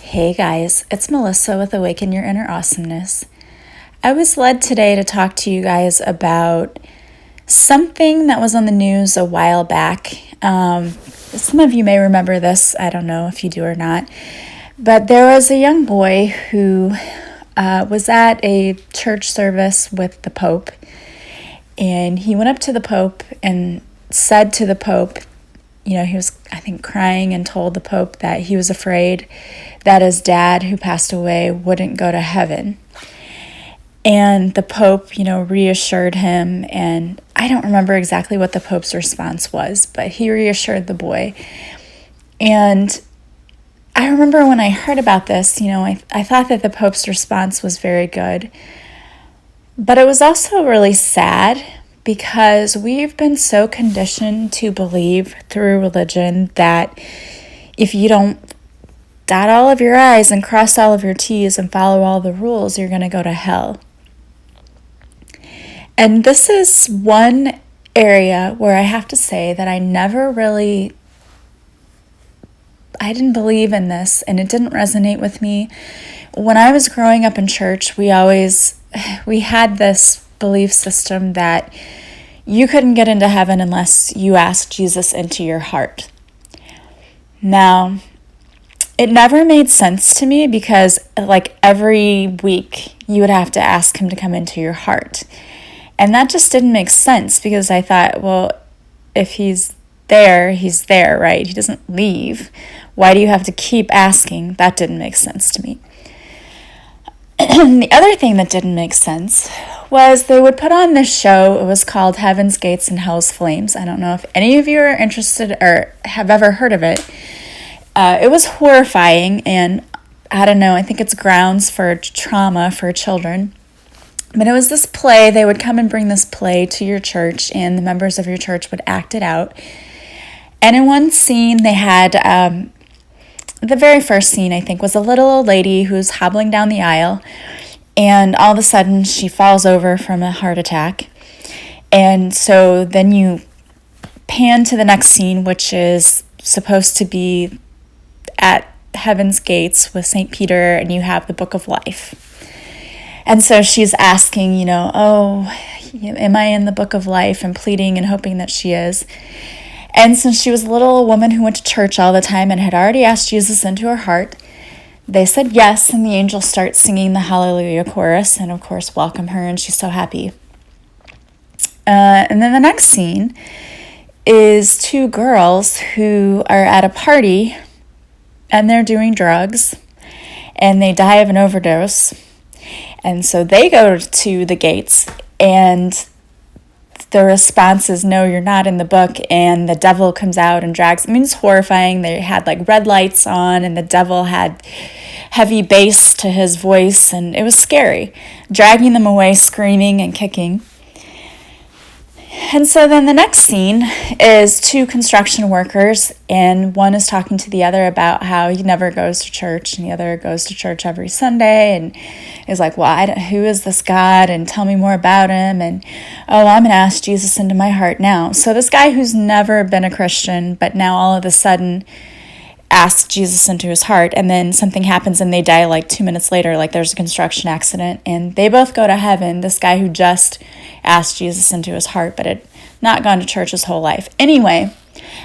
Hey guys, it's Melissa with Awaken Your Inner Awesomeness. I was led today to talk to you guys about something that was on the news a while back. Some of you may remember this, I don't know if you do or not, but there was a young boy who was at a church service with the Pope, and he went up to the Pope and said to the Pope, he was, I think, crying and told the Pope that he was afraid that his dad, who passed away, wouldn't go to heaven. And the Pope, reassured him, and I don't remember exactly what the Pope's response was, but he reassured the boy. And I remember when I heard about this, I thought that the Pope's response was very good, but it was also really sad because we've been so conditioned to believe through religion that if you don't dot all of your I's and cross all of your T's and follow all the rules, you're going to go to hell. And this is one area where I have to say that I didn't believe in this, and it didn't resonate with me. When I was growing up in church, we had this belief system that you couldn't get into heaven unless you asked Jesus into your heart. Now, it never made sense to me because every week you would have to ask him to come into your heart. And that just didn't make sense because I thought, well, if he's there, right? He doesn't leave. Why do you have to keep asking? That didn't make sense to me. The other thing that didn't make sense was they would put on this show. It was called Heaven's Gates and Hell's Flames. I don't know if any of you are interested or have ever heard of it. It was horrifying, and I don't know, I think it's grounds for trauma for children. But it was this play. They would come and bring this play to your church, and the members of your church would act it out. And in one scene, they had, the very first scene, I think, was a little old lady who's hobbling down the aisle, and all of a sudden she falls over from a heart attack. And so then you pan to the next scene, which is supposed to be at Heaven's Gates with St. Peter, and you have the Book of Life. And so she's asking, am I in the Book of Life, and pleading and hoping that she is. And since she was a little woman who went to church all the time and had already asked Jesus into her heart, they said yes, and the angels start singing the Hallelujah chorus and, of course, welcome her, and she's so happy. And then the next scene is two girls who are at a party, and they're doing drugs, and they die of an overdose. And so they go to the gates, and the response is, no, you're not in the book, and the devil comes out and drags. It's horrifying. They had red lights on, and the devil had heavy bass to his voice, and it was scary, dragging them away, screaming and kicking. And so then the next scene is two construction workers, and one is talking to the other about how he never goes to church, and the other goes to church every Sunday, and is like, well, who is this God, and tell me more about him, and, I'm going to ask Jesus into my heart now. So this guy who's never been a Christian, but now all of a sudden asks Jesus into his heart, and then something happens and they die 2 minutes later, there's a construction accident, and they both go to heaven. This guy who just asked Jesus into his heart but had not gone to church his whole life. Anyway,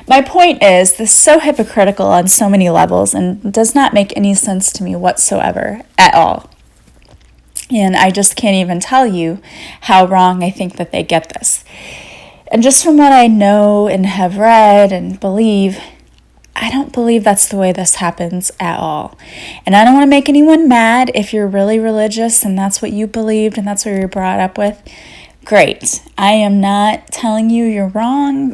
my point is, this is so hypocritical on so many levels and does not make any sense to me whatsoever at all. And I just can't even tell you how wrong I think that they get this. And just from what I know and have read and believe, I don't believe that's the way this happens at all. And I don't want to make anyone mad. If you're really religious and that's what you believed and that's what you were brought up with, great. I am not telling you you're wrong.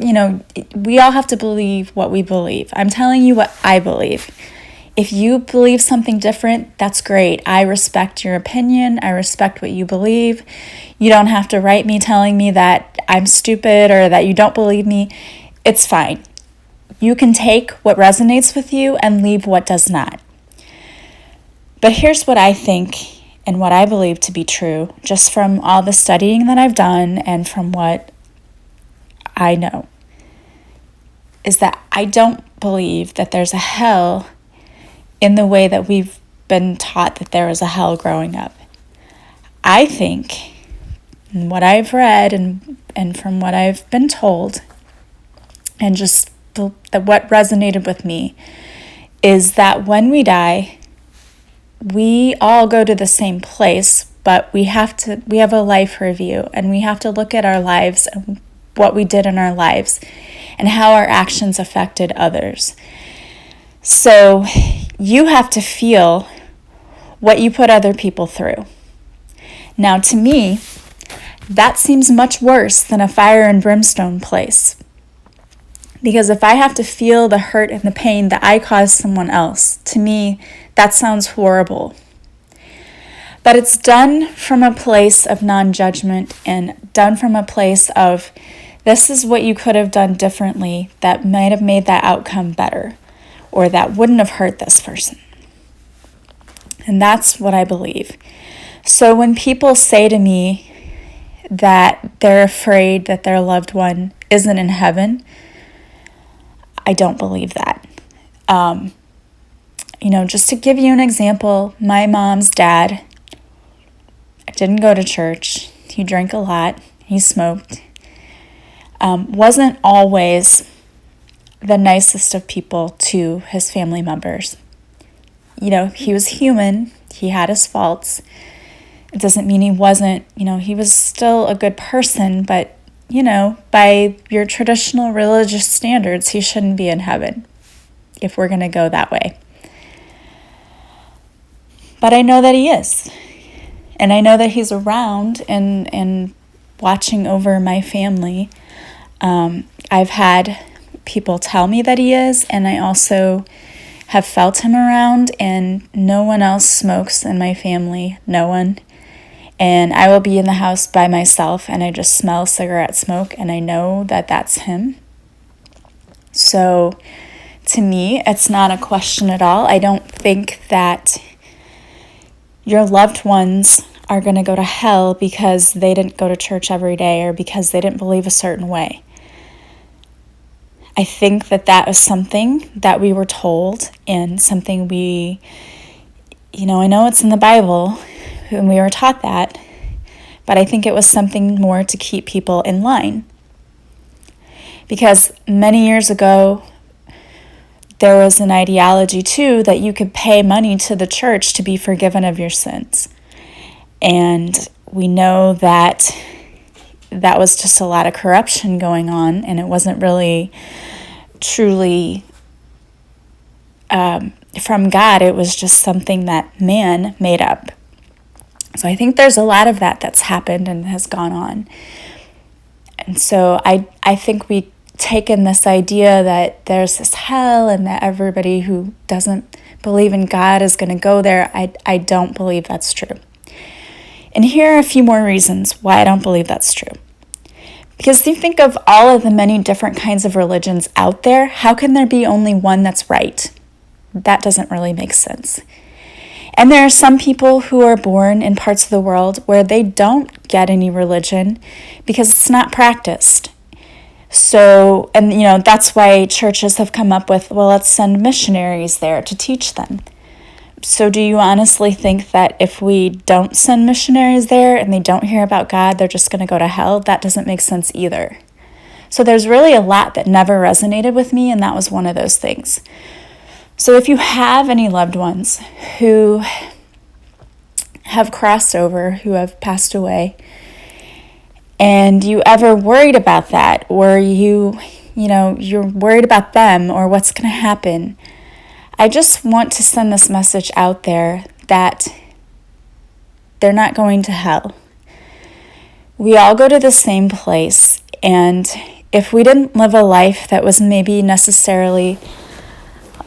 We all have to believe what we believe. I'm telling you what I believe. If you believe something different, that's great. I respect your opinion. I respect what you believe. You don't have to write me telling me that I'm stupid or that you don't believe me. It's fine. You can take what resonates with you and leave what does not. But here's what I think and what I believe to be true, just from all the studying that I've done and from what I know, is that I don't believe that there's a hell in the way that we've been taught that there is a hell growing up. I think, what I've read and from what I've been told, and just what resonated with me, is that when we die, we all go to the same place, but we have a life review, and we have to look at our lives and what we did in our lives and how our actions affected others. So you have to feel what you put other people through. Now, to me, that seems much worse than a fire and brimstone place. Because if I have to feel the hurt and the pain that I caused someone else, to me, that sounds horrible. But it's done from a place of non-judgment and done from a place of, this is what you could have done differently that might have made that outcome better, or that wouldn't have hurt this person. And that's what I believe. So when people say to me that they're afraid that their loved one isn't in heaven, I don't believe that. Just to give you an example, my mom's dad didn't go to church. He drank a lot. He smoked. Wasn't always the nicest of people to his family members. He was human. He had his faults. It doesn't mean he wasn't, he was still a good person, but, by your traditional religious standards, he shouldn't be in heaven, if we're going to go that way. But I know that he is. And I know that he's around and watching over my family. I've had people tell me that he is, and I also have felt him around, and no one else smokes in my family, no one. And I will be in the house by myself, and I just smell cigarette smoke, and I know that that's him. So to me, it's not a question at all. I don't think that your loved ones are going to go to hell because they didn't go to church every day or because they didn't believe a certain way. I think that was something that we were told, and something I know it's in the Bible, and we were taught that, but I think it was something more to keep people in line. Because many years ago, there was an ideology too that you could pay money to the church to be forgiven of your sins. And we know that was just a lot of corruption going on, and it wasn't really truly from God. It was just something that man made up. So I think there's a lot of that's happened and has gone on. And so I think we taken this idea that there's this hell and that everybody who doesn't believe in God is going to go there. I don't believe that's true. And here are a few more reasons why I don't believe that's true. Because if you think of all of the many different kinds of religions out there, how can there be only one that's right? That doesn't really make sense. And there are some people who are born in parts of the world where they don't get any religion because it's not practiced. So, and that's why churches have come up with, well, let's send missionaries there to teach them. So do you honestly think that if we don't send missionaries there and they don't hear about God, they're just going to go to hell? That doesn't make sense either. So there's really a lot that never resonated with me, and that was one of those things. So if you have any loved ones who have crossed over, who have passed away, and you ever worried about that, or you're worried about them or what's going to happen, I just want to send this message out there that they're not going to hell. We all go to the same place, and if we didn't live a life that was maybe necessarily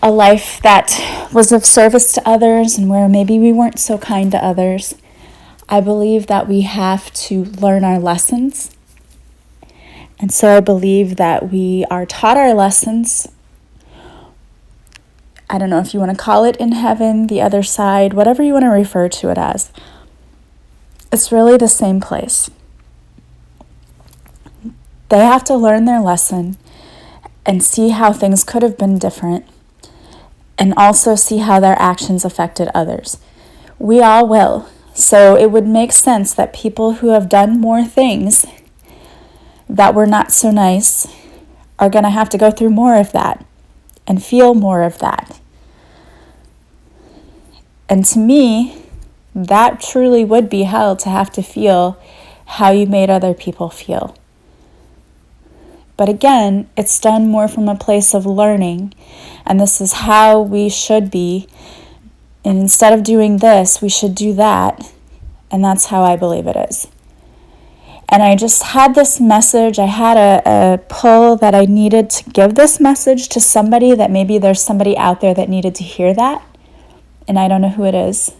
a life that was of service to others and where maybe we weren't so kind to others, I believe that we have to learn our lessons. And so I believe that we are taught our lessons. I don't know if you want to call it in heaven, the other side, whatever you want to refer to it as. It's really the same place. They have to learn their lesson and see how things could have been different, and also see how their actions affected others. We all will. So it would make sense that people who have done more things that were not so nice are going to have to go through more of that and feel more of that. And to me, that truly would be hell, to have to feel how you made other people feel. But again, it's done more from a place of learning, and this is how we should be. And instead of doing this, we should do that. And that's how I believe it is. And I just had this message. I had a pull that I needed to give this message to somebody, that maybe there's somebody out there that needed to hear that. And I don't know who it is.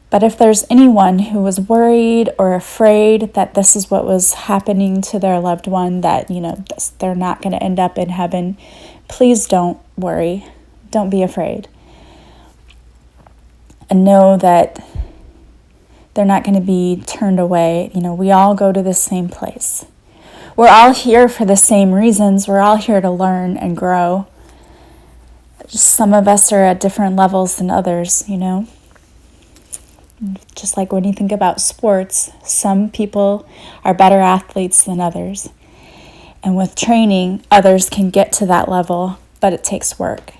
But if there's anyone who was worried or afraid that this is what was happening to their loved one, that, they're not going to end up in heaven, please don't worry. Don't be afraid. And know that they're not going to be turned away. We all go to the same place. We're all here for the same reasons. We're all here to learn and grow. Just some of us are at different levels than others, Just like when you think about sports, some people are better athletes than others. And with training, others can get to that level, but it takes work.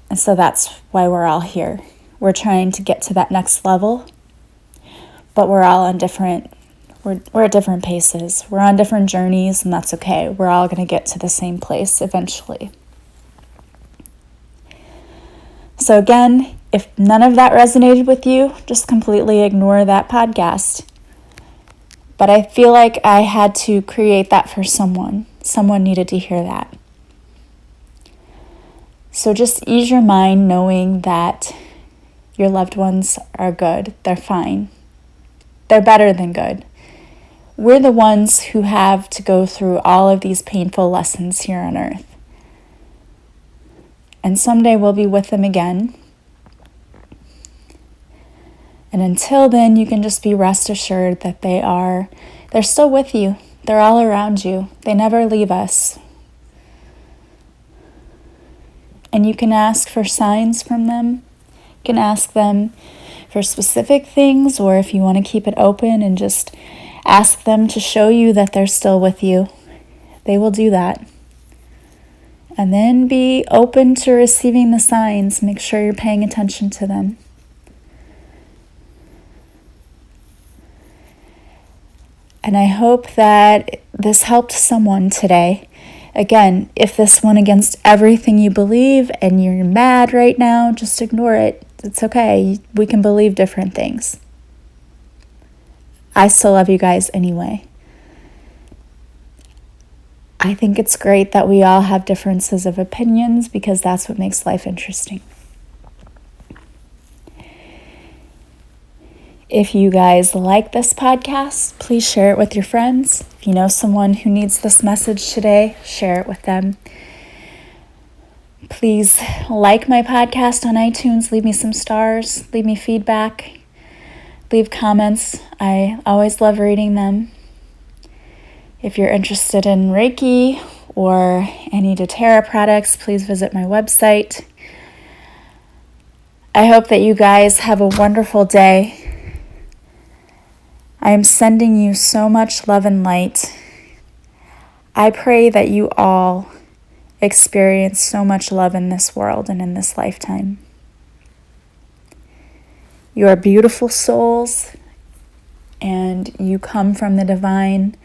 And so that's why we're all here. We're trying to get to that next level, but we're all on we're at different paces. We're on different journeys, and that's okay. We're all going to get to the same place eventually. So again, if none of that resonated with you, just completely ignore that podcast. But I feel like I had to create that for someone. Someone needed to hear that. So just ease your mind knowing that your loved ones are good. They're fine. They're better than good. We're the ones who have to go through all of these painful lessons here on earth. And someday we'll be with them again. And until then, you can just be rest assured that they're still with you. They're all around you. They never leave us. And you can ask for signs from them. You can ask them for specific things, or if you want to keep it open and just ask them to show you that they're still with you, they will do that. And then be open to receiving the signs. Make sure you're paying attention to them. And I hope that this helped someone today. Again, if this went against everything you believe and you're mad right now, just ignore it. It's okay. We can believe different things. I still love you guys anyway. I think it's great that we all have differences of opinions, because that's what makes life interesting. If you guys like this podcast, please share it with your friends. If you know someone who needs this message today, share it with them. Please like my podcast on iTunes. Leave me some stars. Leave me feedback. Leave comments. I always love reading them. If you're interested in Reiki or any doTERRA products, please visit my website. I hope that you guys have a wonderful day. I am sending you so much love and light. I pray that you all experience so much love in this world and in this lifetime. You are beautiful souls, and you come from the divine,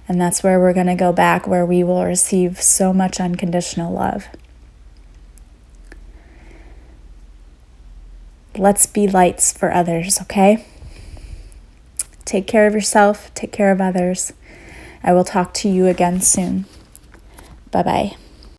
and that's where we're going to go back, where we will receive so much unconditional love. Let's be lights for others, okay? Take care of yourself. Take care of others. I will talk to you again soon. Bye-bye.